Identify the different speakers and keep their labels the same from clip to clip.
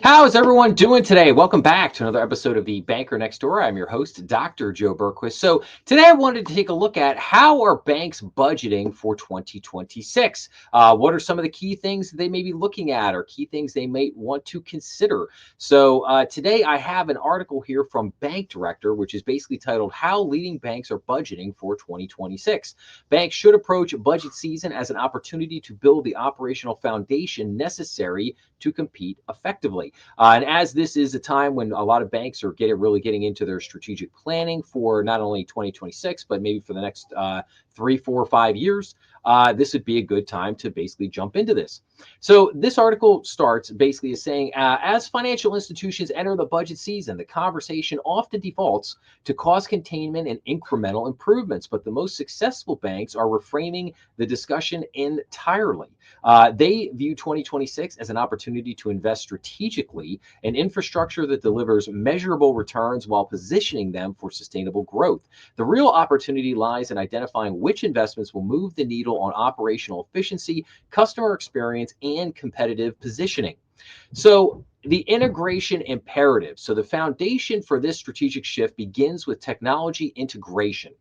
Speaker 1: How's everyone doing today? Welcome back to another episode of the Banker Next Door. I'm your host, Dr. Joe Berquist. So today I wanted to take a look at how are banks budgeting for 2026? What are some of the key things that they may be looking at or key things they may want to consider? So today I have an article here from Bank Director, which is basically titled How Leading Banks Are Budgeting for 2026. Banks should approach budget season as an opportunity to build the operational foundation necessary to compete effectively. And as this is a time when a lot of banks are really getting into their strategic planning for not only 2026, but maybe for the next 3, 4, 5 years, this would be a good time to basically jump into this. So this article starts basically as saying, as financial institutions enter the budget season, the conversation often defaults to cost containment and incremental improvements, but the most successful banks are reframing the discussion entirely. They view 2026 as an opportunity to invest strategically in infrastructure that delivers measurable returns while positioning them for sustainable growth. The real opportunity lies in identifying which investments will move the needle on operational efficiency, customer experience, and competitive positioning. So, the integration imperative. So, the foundation for this strategic shift begins with technology integration,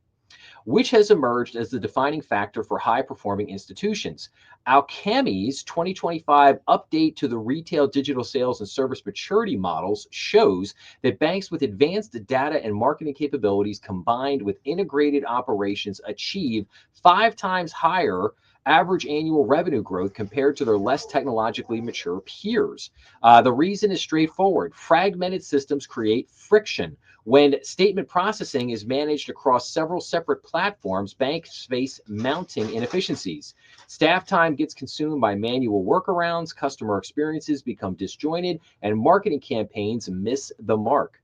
Speaker 1: which has emerged as the defining factor for high performing institutions. Alchemy's 2025 update to the retail digital sales and service maturity models shows that banks with advanced data and marketing capabilities combined with integrated operations achieve 5 times higher average annual revenue growth compared to their less technologically mature peers. The reason is straightforward. Fragmented systems create friction. When statement processing is managed across several separate platforms, banks face mounting inefficiencies. Staff time gets consumed by manual workarounds, customer experiences become disjointed, and marketing campaigns miss the mark.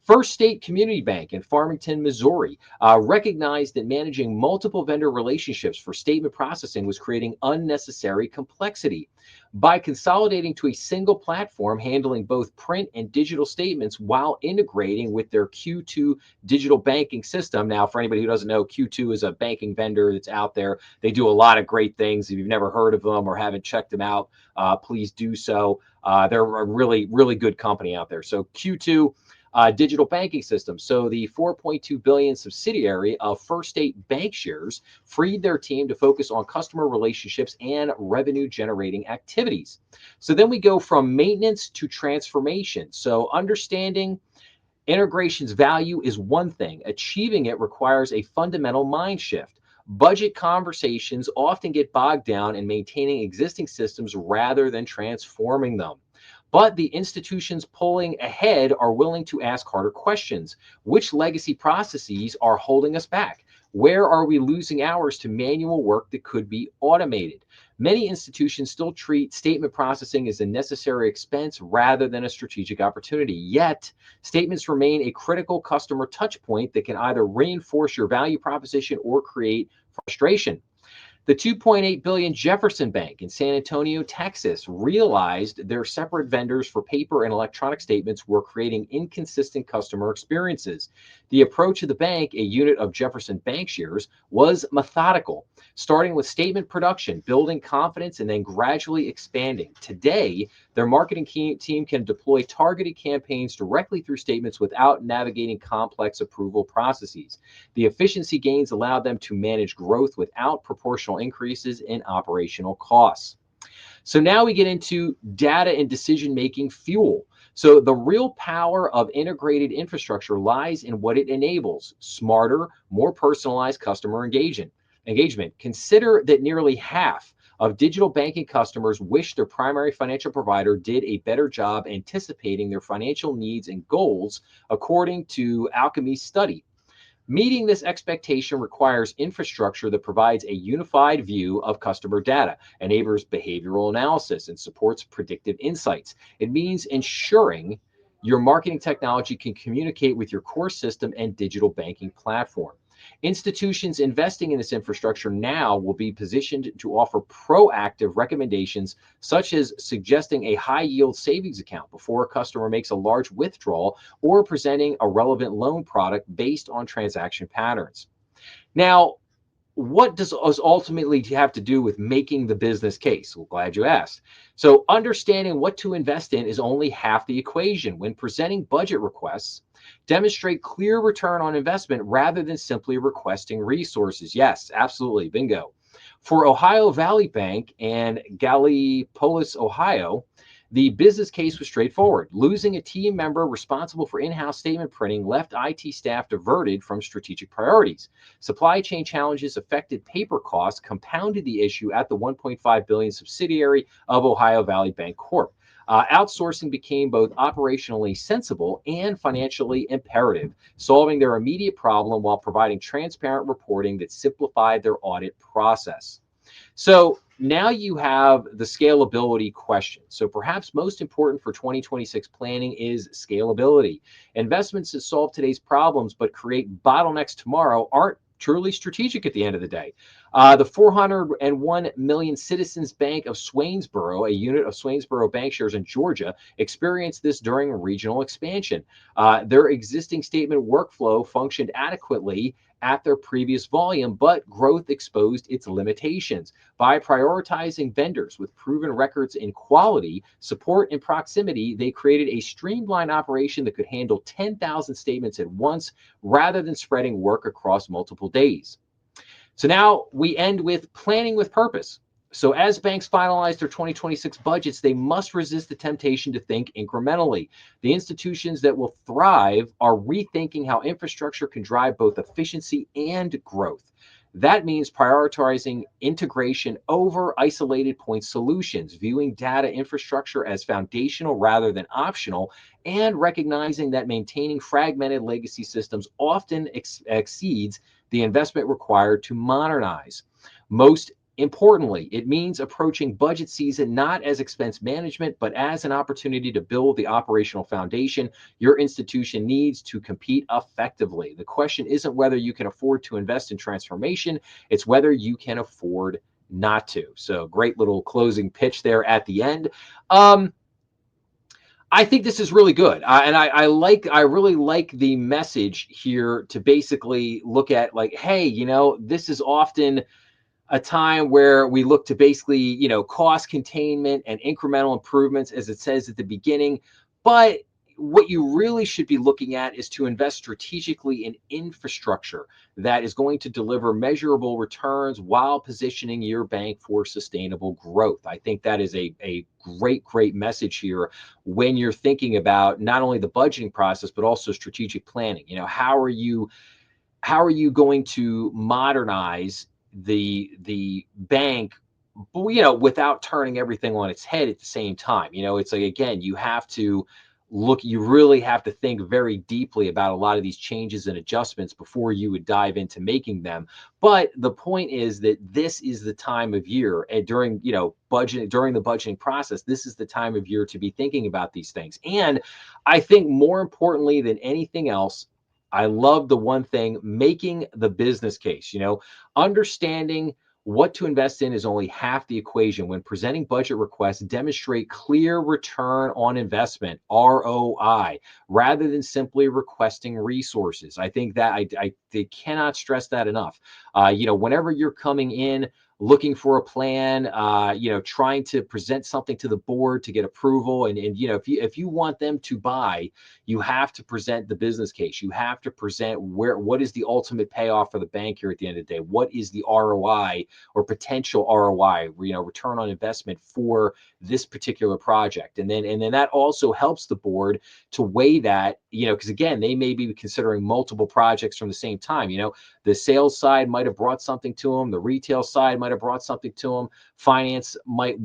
Speaker 1: First State Community Bank in Farmington, Missouri, recognized that managing multiple vendor relationships for statement processing was creating unnecessary complexity. By consolidating to a single platform handling both print and digital statements while integrating with their Q2 digital banking system. Now, for anybody who doesn't know, Q2 is a banking vendor that's out there. They do a lot of great things. If you've never heard of them or haven't checked them out, please do so. They're a really, really good company out there. So Q2 digital banking system. So the 4.2 billion subsidiary of First State Bankshares freed their team to focus on customer relationships and revenue generating activities. So then we go from maintenance to transformation. So understanding integration's value is one thing. Achieving it requires a fundamental mind shift. Budget conversations often get bogged down in maintaining existing systems rather than transforming them. But the institutions pulling ahead are willing to ask harder questions. Which legacy processes are holding us back? Where are we losing hours to manual work that could be automated? Many institutions still treat statement processing as a necessary expense rather than a strategic opportunity. Yet, statements remain a critical customer touch point that can either reinforce your value proposition or create frustration. The 2.8 billion Jefferson Bank in San Antonio, Texas, realized their separate vendors for paper and electronic statements were creating inconsistent customer experiences. The approach of the bank, a unit of Jefferson Bankshares, was methodical, starting with statement production, building confidence, and then gradually expanding. Today, their marketing team can deploy targeted campaigns directly through statements without navigating complex approval processes. The efficiency gains allowed them to manage growth without proportional increases in operational costs. So now we get into data and decision making fuel. So the real power of integrated infrastructure lies in what it enables: smarter, more personalized customer engagement. Consider that nearly half of digital banking customers wish their primary financial provider did a better job anticipating their financial needs and goals, according to Alchemy's study. Meeting this expectation requires infrastructure that provides a unified view of customer data, enables behavioral analysis, and supports predictive insights. It means ensuring your marketing technology can communicate with your core system and digital banking platform. Institutions investing in this infrastructure now will be positioned to offer proactive recommendations, such as suggesting a high yield savings account before a customer makes a large withdrawal or presenting a relevant loan product based on transaction patterns. Now, what does us ultimately have to do with making the business case? Well, glad you asked. So, understanding what to invest in is only half the equation. When presenting budget requests, demonstrate clear return on investment rather than simply requesting resources. Yes, absolutely. Bingo. For Ohio Valley Bank and Gallipolis, Ohio, the business case was straightforward. Losing a team member responsible for in-house statement printing left IT staff diverted from strategic priorities. Supply chain challenges affected paper costs, compounded the issue at the 1.5 billion subsidiary of Ohio Valley Bank Corp. Outsourcing became both operationally sensible and financially imperative, solving their immediate problem while providing transparent reporting that simplified their audit process. So now you have the scalability question. So perhaps most important for 2026 planning is scalability. Investments that solve today's problems but create bottlenecks tomorrow aren't truly strategic at the end of the day. The 401 million Citizens Bank of Swainsboro, a unit of Swainsboro Bankshares in Georgia, experienced this during regional expansion. Their existing statement workflow functioned adequately at their previous volume, but growth exposed its limitations. By prioritizing vendors with proven records in quality, support, and proximity, they created a streamlined operation that could handle 10,000 statements at once rather than spreading work across multiple days. So now we end with planning with purpose. So as banks finalize their 2026 budgets, they must resist the temptation to think incrementally. The institutions that will thrive are rethinking how infrastructure can drive both efficiency and growth. That means prioritizing integration over isolated point solutions, viewing data infrastructure as foundational rather than optional, and recognizing that maintaining fragmented legacy systems often exceeds the investment required to modernize. Most importantly, it means approaching budget season not as expense management, but as an opportunity to build the operational foundation your institution needs to compete effectively. The question isn't whether you can afford to invest in transformation, it's whether you can afford not to. So, great little closing pitch there at the end. I think this is really good, and I really like the message here to basically look at like, hey, this is often a time where we look to basically, cost containment and incremental improvements, as it says at the beginning. But what you really should be looking at is to invest strategically in infrastructure that is going to deliver measurable returns while positioning your bank for sustainable growth. I think that is a great message here when you're thinking about not only the budgeting process, but also strategic planning. How are you going to modernize the bank, without turning everything on its head at the same time? It's like, again, you really have to think very deeply about a lot of these changes and adjustments before you would dive into making them. But the point is that this is the time of year, and during the budgeting process, this is the time of year to be thinking about these things. And I think more importantly than anything else, I love the one thing, making the business case. Understanding what to invest in is only half the equation. When presenting budget requests, demonstrate clear return on investment, ROI, rather than simply requesting resources. I think that they cannot stress that enough. Whenever you're coming in looking for a plan, trying to present something to the board to get approval, and if you want them to buy, you have to present the business case. You have to present what is the ultimate payoff for the bank here at the end of the day. What is the ROI or potential ROI, return on investment for this particular project? And then that also helps the board to weigh that, because again, they may be considering multiple projects from the same time. The sales side might have brought something to them. The retail side might have brought something to them. Finance might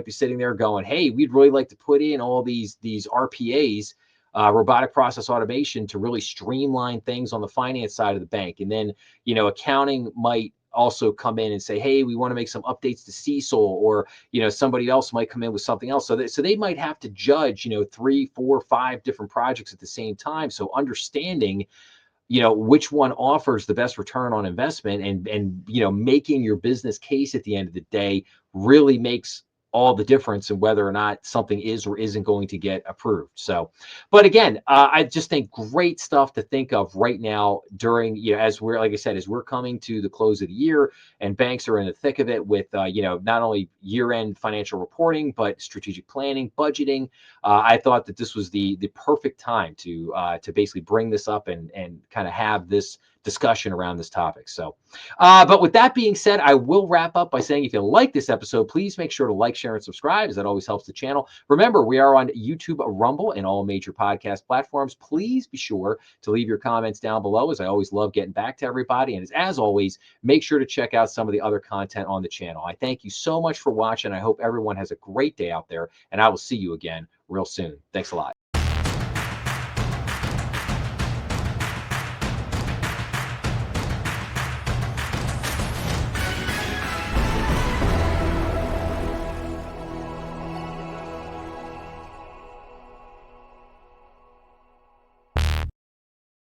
Speaker 1: be sitting there going, hey, we'd really like to put in all these RPAs, robotic process automation, to really streamline things on the finance side of the bank. And then, accounting might also come in and say, hey, we want to make some updates to CECL, or, somebody else might come in with something else. So they might have to judge, 3, 4, 5 different projects at the same time. So understanding, which one offers the best return on investment, and making your business case at the end of the day really makes all the difference in whether or not something is or isn't going to get approved. So, but again, I just think great stuff to think of right now during, as we're, like I said, as we're coming to the close of the year and banks are in the thick of it with, not only year-end financial reporting, but strategic planning, budgeting. I thought that this was the perfect time to basically bring this up and kind of have this discussion around this topic. So, but with that being said, I will wrap up by saying if you like this episode, please make sure to like, share, and subscribe, as that always helps the channel. Remember, we are on YouTube, Rumble, and all major podcast platforms. Please be sure to leave your comments down below, as I always love getting back to everybody. And as always, make sure to check out some of the other content on the channel. I thank you so much for watching. I hope everyone has a great day out there, and I will see you again real soon. Thanks a lot.